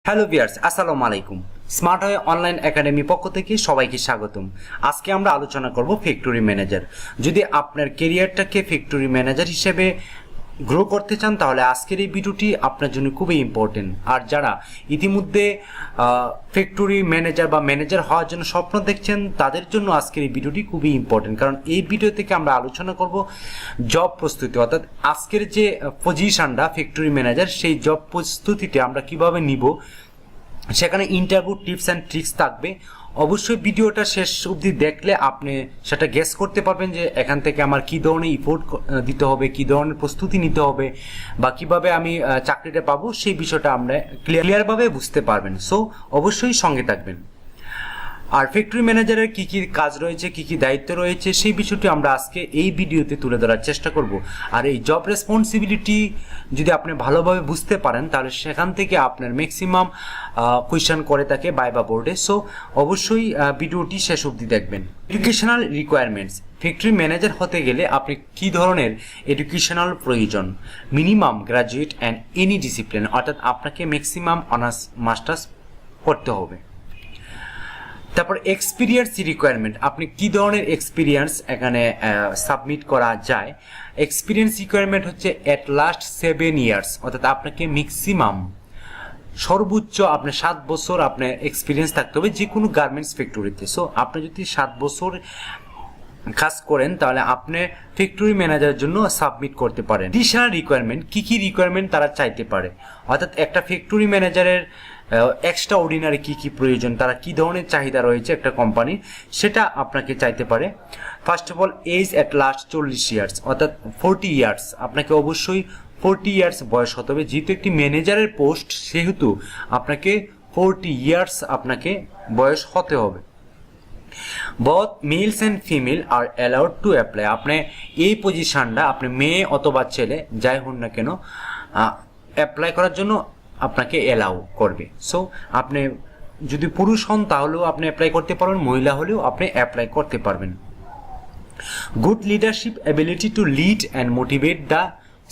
Hello viewers, আসসালামু আলাইকুম। Smart way online academy পক্ষ থেকে সবাইকে স্বাগতম। আজকে আমরা আলোচনা করব ফ্যাক্টরি ম্যানেজার। যদি আপনার ক্যারিয়ারটাকে ফ্যাক্টরি ম্যানেজার হিসেবে গ্রো করতে চান তাহলে আজকের এই ভিডিওটি আপনার জন্য খুবই ইম্পর্টেন্ট। আর যারা ইতিমধ্যে ফ্যাক্টরি ম্যানেজার বা ম্যানেজার হওয়ার জন্য স্বপ্ন দেখছেন তাদের জন্য আজকের এই ভিডিওটি খুবই ইম্পর্টেন্ট, কারণ এই ভিডিও থেকে আমরা আলোচনা করব জব প্রস্তুতি, অর্থাৎ আজকের যে পজিশনটা ফ্যাক্টরি ম্যানেজার সেই জব প্রস্তুতিতে আমরা কিভাবে নিব, সেখানে ইন্টারভিউ টিপস অ্যান্ড ট্রিক্স থাকবে। অবশ্যই ভিডিওটা শেষ অবধি দেখলে আপনি সেটা গেস করতে পারবেন যে এখান থেকে আমার কী ধরনের ইফোর্ট দিতে হবে, কী ধরনের প্রস্তুতি নিতে হবে বা কিভাবে আমি চাকরিটা পাবো, সেই বিষয়টা আমরা ক্লিয়ারভাবে বুঝতে পারবেন। সো অবশ্যই সঙ্গে থাকবেন। আর ফ্যাক্টরি ম্যানেজারের কী কী কাজ রয়েছে, কী কী দায়িত্ব রয়েছে, সেই বিষয়টি আমরা আজকে এই ভিডিওতে তুলে ধরার চেষ্টা করব। আর এই জব রেসপন্সিবিলিটি যদি আপনি ভালোভাবে বুঝতে পারেন তাহলে সেখান থেকে আপনার ম্যাক্সিমাম কোয়েশ্চেন করে থাকে ভাইভা বোর্ডে। সো অবশ্যই ভিডিওটি শেষ অবধি দেখবেন। এডুকেশনাল রিকোয়ারমেন্টস, ফ্যাক্টরি ম্যানেজার হতে গেলে আপনি কী ধরনের এডুকেশনাল প্রয়োজন? Minimum graduate and any discipline, অর্থাৎ আপনাকে ম্যাক্সিমাম অনার্স মাস্টার্স করতে হবে। তারপর এক্সপিরিয়েন্স রিকোয়ারমেন্ট, আপনি কি ধরনের এক্সপিরিয়েন্স এখানে সাবমিট করা যায়। এক্সপিরিয়েন্স রিকোয়ারমেন্ট হচ্ছে অ্যাট লাস্ট 7 ইয়ার্স, অর্থাৎ আপনাকে ম্যাক্সিমাম সর্বোচ্চ আপনার 7 বছর আপনার এক্সপিরিয়েন্স থাকতে হবে যে কোনো গার্মেন্টস ফ্যাক্টরিতে। সো আপনি যদি 7 বছর কাজ করেন তাহলে আপনি ফ্যাক্টরি ম্যানেজারের জন্য সাবমিট করতে পারেন। এডিশনাল রিকোয়ারমেন্ট, কী কী রিকোয়ারমেন্ট তারা চাইতে পারে, অর্থাৎ একটা ফ্যাক্টরি ম্যানেজারের এক্সট্রা অর্ডিনারি কী কী প্রয়োজন, তারা কী ধরনের চাহিদা রয়েছে একটা কোম্পানির, সেটা আপনাকে চাইতে পারে। First of all age at least 40 years, অর্থাৎ 40 ইয়ার্স, আপনাকে অবশ্যই 40 ইয়ার্স বয়স হতে হবে। যেহেতু একটি ম্যানেজারের পোস্ট সেহেতু আপনাকে 40 ইয়ার্স আপনাকে বয়স হতে হবে। both males and female are allowed to apply, আপনি এই পজিশনটা আপনি মেয়ে অথবা ছেলে যাই হন না কেন অ্যাপ্লাই করার জন্য আপনাকে অ্যালাউ করবে। সো আপনি যদি পুরুষ হন তাহলেও আপনি অ্যাপ্লাই করতে পারবেন, মহিলা হলেও আপনি অ্যাপ্লাই করতে পারবেন। Good leadership ability to lead and motivate the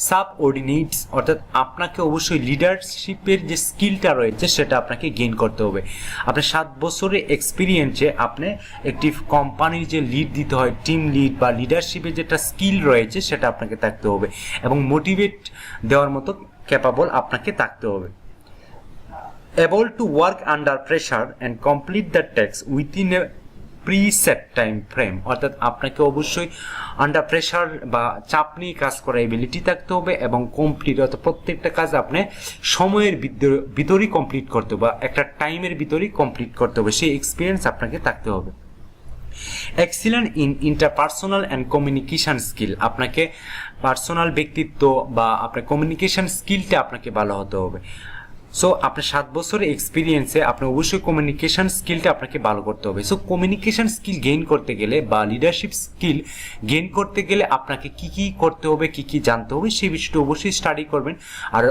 সাবঅর্ডিনেটস, অর্থাৎ আপনাকে অবশ্যই লিডারশিপের যে স্কিলটা রয়েছে সেটা আপনাকে গেইন করতে হবে। আপনার 7 বছরের এক্সপিরিয়েন্সে আপনি একটি কোম্পানির যে লিড দিতে হয়, টিম লিড বা লিডারশিপের যেটা স্কিল রয়েছে সেটা আপনাকে থাকতে হবে এবং মোটিভেট দেওয়ার মতো ক্যাপাবল আপনাকে থাকতে হবে। Able to work under pressure and complete the task within a preset time frame, অর্থাৎ আপনাকে অবশ্যই আন্ডার প্রেশার বা চাপ নিয়ে কাজ করার এবিলিটি থাকতে হবে এবং কমপ্লিট, অর্থাৎ প্রত্যেকটা কাজ আপনি সময়ের ভিতরেই কমপ্লিট করতে হবে বা একটা টাইমের ভিতরেই কমপ্লিট করতে হবে, সেই এক্সপিরিয়েন্স আপনাকে থাকতে হবে। Excellent in interpersonal and communication skill, আপনাকে পার্সোনাল ব্যক্তিত্ব বা আপনার কমিউনিকেশন স্কিলটা আপনাকে ভালো হতে হবে। সো আপনার 7 বছরের এক্সপিরিয়েন্সে আপনার অবশ্যই কমিউনিকেশন স্কিলটা আপনাকে ভালো করতে হবে। সো কমিউনিকেশন স্কিল গেইন করতে গেলে বা লিডারশিপ স্কিল গেইন করতে গেলে আপনাকে কি কি করতে হবে, কি কি জানতে হবে, সেই বিষয়টা অবশ্যই স্টাডি করবেন। আর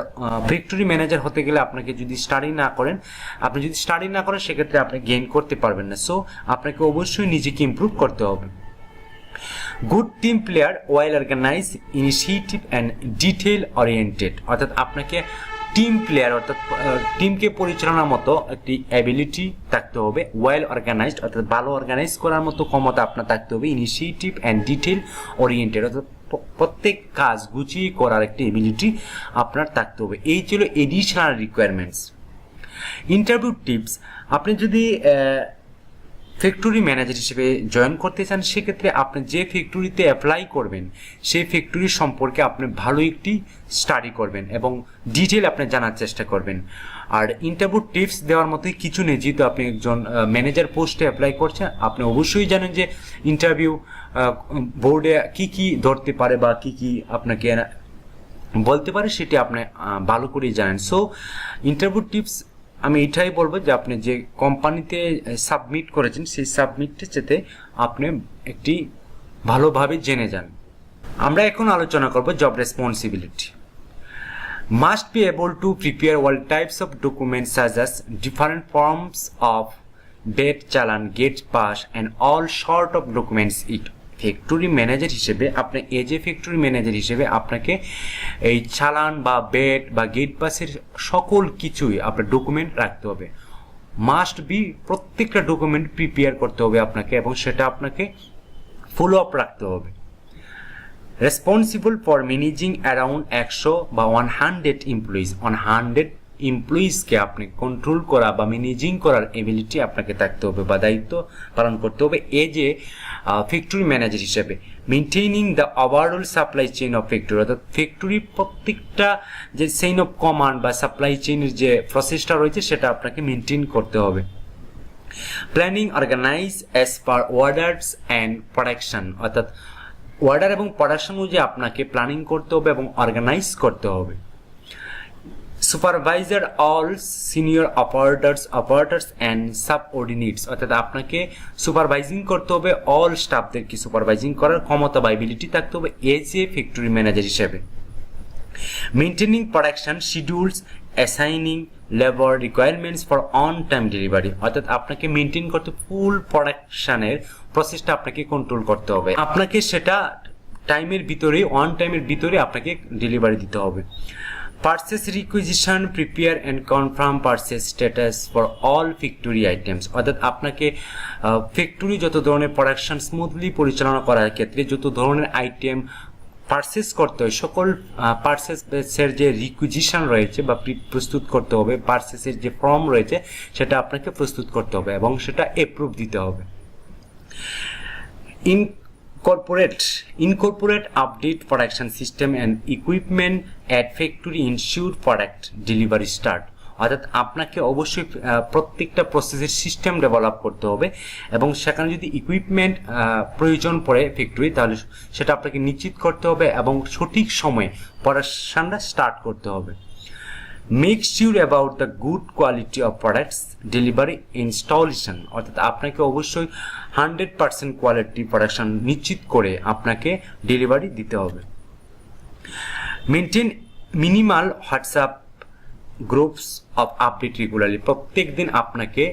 ফ্যাক্টরি ম্যানেজার হতে গেলে আপনাকে যদি স্টাডি না করেন সেক্ষেত্রে আপনি গেইন করতে পারবেন না। সো আপনাকে অবশ্যই নিজেকে ইমপ্রুভ করতে হবে। Good team player well organise initiative and detail oriented, অর্থাৎ আপনাকে টিম প্লেয়ার অর্থাৎ টিমকে পরিচালনার মতো একটি অ্যাবিলিটি থাকতে হবে। ওয়েল অর্গানাইজড, অর্থাৎ ভালো অর্গানাইজ করার মতো ক্ষমতা আপনার থাকতে হবে। ইনিশিয়েটিভ অ্যান্ড ডিটেল ওরিয়েন্টেড, অর্থাৎ প্রত্যেক কাজ গুছিয়ে করার একটি এবিলিটি আপনার থাকতে হবে। এই ছিল এডিশনাল রিকোয়ারমেন্টস। ইন্টারভিউ টিপস, আপনি যদি ফ্যাক্টরি ম্যানেজার হিসেবে জয়েন করতে চান সেক্ষেত্রে আপনি যে ফ্যাক্টরিতে অ্যাপ্লাই করবেন সেই ফ্যাক্টরি সম্পর্কে আপনি ভালো একটি স্টাডি করবেন এবং ডিটেল আপনি জানার চেষ্টা করবেন। আর ইন্টারভিউ টিপস দেওয়ার মতোই কিছু নেই, যেহেতু আপনি একজন ম্যানেজার পোস্টে অ্যাপ্লাই করছেন আপনি অবশ্যই জানেন যে ইন্টারভিউ বোর্ডে কি কি ধরতে পারে বা কি কি আপনাকে বলতে পারে সেটি আপনি ভালো করেই জানেন। সো ইন্টারভিউ টিপস আমি এটাই বলবো যে আপনি যে কোম্পানিতে সাবমিট করেছেন সেই সাবমিটটা যাতে আপনি একটি ভালোভাবে জেনে যান। আমরা এখন আলোচনা করব job responsibility. Must be able to prepare all types of documents such as different forms of বেড challan, gate pass and all sort of documents factory manager হিসেবে আপনাকে এই চালান বা বেড বা গেট পাসের সকল কিছুই আপনার ডকুমেন্ট রাখতে হবে, মাস্ট বি। প্রত্যেকটা ডকুমেন্ট প্রিপেয়ার করতে হবে আপনাকে, এবং সেটা আপনাকে ফলো আপ রাখতে হবে। রেসপন্সিবল ফর ম্যানেজিং অ্যারাউন্ড 100 বা 100 এমপ্লয়িজকে আপনি কন্ট্রোল করা বা ম্যানেজিং করার এবিলিটি আপনাকে থাকতে হবে বা দায়িত্ব পালন করতে হবে এজ এ ফ্যাক্টরি ম্যানেজার হিসেবে। Maintaining the overall supply chain of factory, অর্থাৎ ফ্যাক্টরি প্রত্যেকটা যে চেইন অফ কমান্ড বা সাপ্লাই চেইনের যে প্রসেসটা রয়েছে সেটা আপনাকে মেনটেন করতে হবে। Planning organise as per orders and production, অর্থাৎ অর্ডার এবং প্রোডাকশন অনুযায়ী আপনাকে প্ল্যানিং করতে হবে এবং অর্গানাইজ করতে হবে। Supervisor all senior operators and subordinates, অর্থাৎ আপনাকে সুপারভাইজিং করতে হবে অল স্টাফদেরকে সুপারভাইজিং করার ক্ষমতা বা এবিলিটি থাকতে হবে এজ এ ফ্যাক্টরি ম্যানেজার হিসেবে। Maintaining production schedules, assigning labour requirements for on time delivery, অর্থাৎ আপনাকে মেনটেন করতে ফুল প্রোডাকশনের প্রসেসটা আপনাকে কন্ট্রোল করতে হবে, আপনাকে সেটা টাইমের ভিতরে অন টাইমের ভিতরে আপনাকে ডেলিভারি দিতে হবে। Purchase requisition, prepare and confirm purchase status for all factory items, অর্থাৎ আপনাকে ফ্যাক্টরি যত ধরনের প্রোডাকশন স্মুথলি পরিচালনা করার ক্ষেত্রে যত ধরনের আইটেম পারচেস করতে হয় সকল পারচেসের যে রিকুইজিশন রয়েছে বা প্রস্তুত করতে হবে, পারচেসের যে ফর্ম রয়েছে সেটা আপনাকে প্রস্তুত করতে হবে এবং সেটা অ্যাপ্রুভ দিতে হবে। Incorporate update production system and equipment at factory ensure product delivery start, অর্থাৎ আপনাকে অবশ্যই প্রত্যেকটা প্রসেসের সিস্টেম ডেভেলপ করতে হবে এবং সেখানে যদি ইকুইপমেন্ট প্রয়োজন পড়ে ফ্যাক্টরি তাহলে সেটা আপনাকে নিশ্চিত করতে হবে এবং সঠিক সময়ে প্রোডাকশনটা স্টার্ট করতে হবে। Make sure about the good quality of products delivery installation, অর্থাৎ আপনাকে অবশ্যই 100% কোয়ালিটি প্রোডাকশন নিশ্চিত করে আপনাকে ডেলিভারি দিতে হবে। Maintain minimal WhatsApp groups of update regularly, প্রত্যেক দিন আপনাকে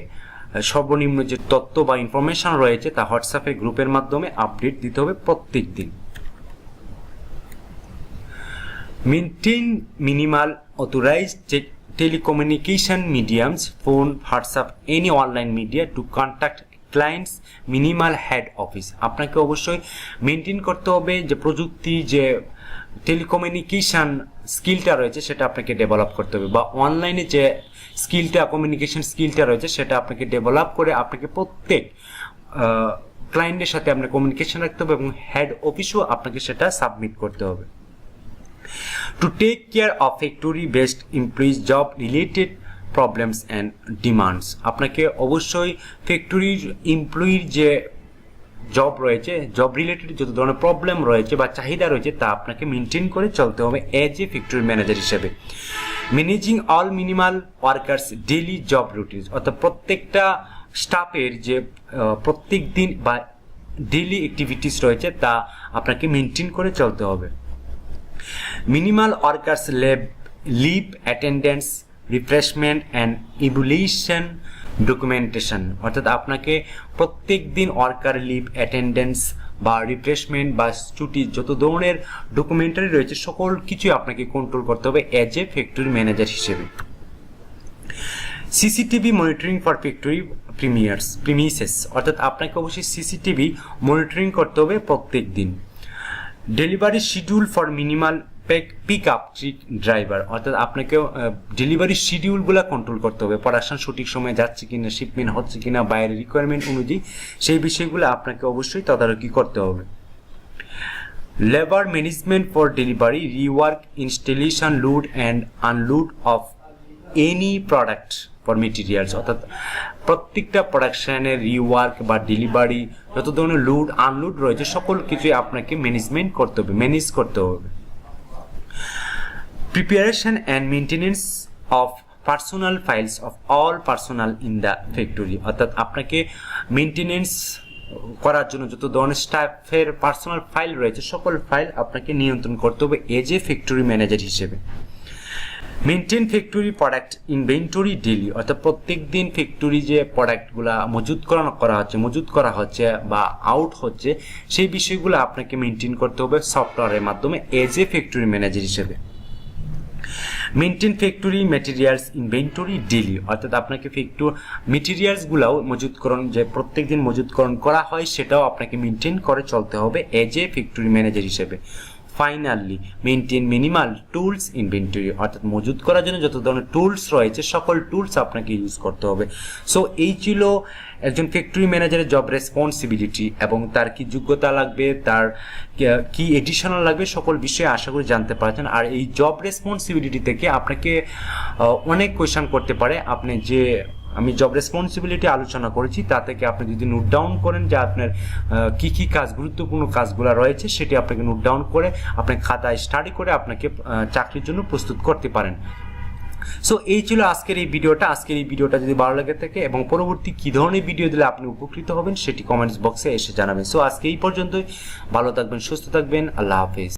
সর্বনিম্ন যে তথ্য বা ইনফরমেশন রয়েছে তা হোয়াটসঅ্যাপের গ্রুপের মাধ্যমে আপডেট দিতে হবে প্রত্যেক দিন। Maintain minimal authorised telecommunication mediums, phone, WhatsApp, any online media to contact clients minimal head office, আপনাকে অবশ্যই মেনটেন করতে হবে যে প্রযুক্তি যে টেলিকমিউনিকেশন স্কিলটা রয়েছে সেটা আপনাকে ডেভেলপ করতে হবে বা অনলাইনে যে স্কিলটা কমিউনিকেশন স্কিলটা রয়েছে সেটা আপনাকে ডেভেলপ করে আপনাকে প্রত্যেক ক্লায়েন্টের সাথে আপনার কমিউনিকেশন রাখতে হবে এবং হেড অফিসও আপনাকে সেটা সাবমিট করতে হবে। To take care of factory based employees job related problems and demands, আপনাকে অবশ্যই ফ্যাক্টরির এমপ্লয়ির যে জব রয়েছে জব রিলেটেড যত ধরনের প্রবলেম রয়েছে বা চাহিদা রয়েছে তা আপনাকে মেনটেন করে চলতে হবে এজ এ ফ্যাক্টরি ম্যানেজার হিসেবে। Managing all minimal workers daily job routine, অর্থাৎ প্রত্যেকটা স্টাফের যে প্রত্যেক দিন বা ডেইলি অ্যাক্টিভিটিস রয়েছে তা আপনাকে মেনটেন করে চলতে হবে। Minimal workers leave attendance, refreshment and evaluation documentation, অর্থাৎ আপনাকে প্রত্যেক দিন ওয়ার্কার লিভ অ্যাটেন্ডেন্স বা রিফ্রেশমেন্ট বা ছুটি যত ধরনের ডকুমেন্টারি রয়েছে সকল কিছুই আপনাকে কন্ট্রোল করতে হবে এজ এ ফ্যাক্টরি ম্যানেজার হিসেবে। CCTV monitoring for factory premises, অর্থাৎ আপনাকে অবশ্যই সিসিটিভি মনিটরিং করতে হবে প্রত্যেক দিন। Delivery schedule for minimal pick up driver, অর্থাৎ আপনাকে ডেলিভারি শিডিউলগুলো কন্ট্রোল করতে হবে, প্রোডাকশন সঠিক সময়ে যাচ্ছে কিনা, শিপমেন্ট হচ্ছে কিনা, বাইরের রিকোয়ারমেন্ট অনুযায়ী সেই বিষয়গুলো আপনাকে অবশ্যই তদারকি করতে হবে। Labour management for delivery, rework, installation, load and unload of any product for materials, অর্থাৎ প্রত্যেকটা প্রোডাকশনের রিওয়ার্ক বা ডেলিভারি যত ধরনের লোড আনলোড রয়েছে সকল কিছুই আপনাকে ম্যানেজ করতে হবে। Preparation and maintenance of personal files of all personal in the factory, অর্থাৎ আপনাকে মেনটেনেন্স করার জন্য যত ধরনের স্টাফের পার্সোনাল ফাইল রয়েছে সকল ফাইল আপনাকে নিয়ন্ত্রণ করতে হবে এজ এ ফ্যাক্টরি ম্যানেজার হিসেবে। Maintain factory product inventory daily, অর্থাৎ প্রত্যেক দিন ফ্যাক্টরি যে প্রোডাক্টগুলা মজুত করা হচ্ছে বা আউট হচ্ছে সেই বিষয়গুলো আপনাকে মেনটেন করতে হবে সফটওয়্যারের মাধ্যমে এজ এ ফ্যাক্টরি ম্যানেজার হিসেবে। Maintain factory materials inventory daily, অর্থাৎ আপনাকে মেটেরিয়ালসগুলাও মজুতকরণ যে প্রত্যেকদিন মজুতকরণ করা হয় সেটাও আপনাকে মেনটেন করে চলতে হবে এজ এ ফ্যাক্টরি ম্যানেজার হিসেবে। Finally maintain minimal tools inventory, অর্থাৎ মজুত করার জন্য যত ধরনের টুলস রয়েছে সকল টুলস আপনাকে ইউজ করতে হবে। সো এই ছিল একজন ফ্যাক্টরি ম্যানেজারের জব রেসপন্সিবিলিটি এবং তার কি যোগ্যতা লাগবে, তার কি এডিশনাল লাগবে, সকল বিষয়ে আশা করি জানতে পারছেন। আর এই জব রেসপন্সিবিলিটি থেকে আপনাকে অনেক কোয়েশ্চেন করতে পারে। আমি জব রেসপন্সিবিলিটি আলোচনা করেছি তা থেকে আপনি যদি নোট ডাউন করেন যে আপনার কি কি কাজ, গুরুত্বপূর্ণ কাজগুলো রয়েছে সেটি আপনাকে নোট ডাউন করে আপনি খাতায় স্টাডি করে আপনাকে চাকরির জন্য প্রস্তুত করতে পারেন। সো এই ছিল আজকের এই ভিডিওটা যদি ভালো লাগে থাকে এবং পরবর্তী কী ধরনের ভিডিও দিলে আপনি উপকৃত হবেন সেটি কমেন্টস বক্সে এসে জানাবেন। সো আজকে এই পর্যন্তই, ভালো থাকবেন, সুস্থ থাকবেন, আল্লাহ হাফেজ।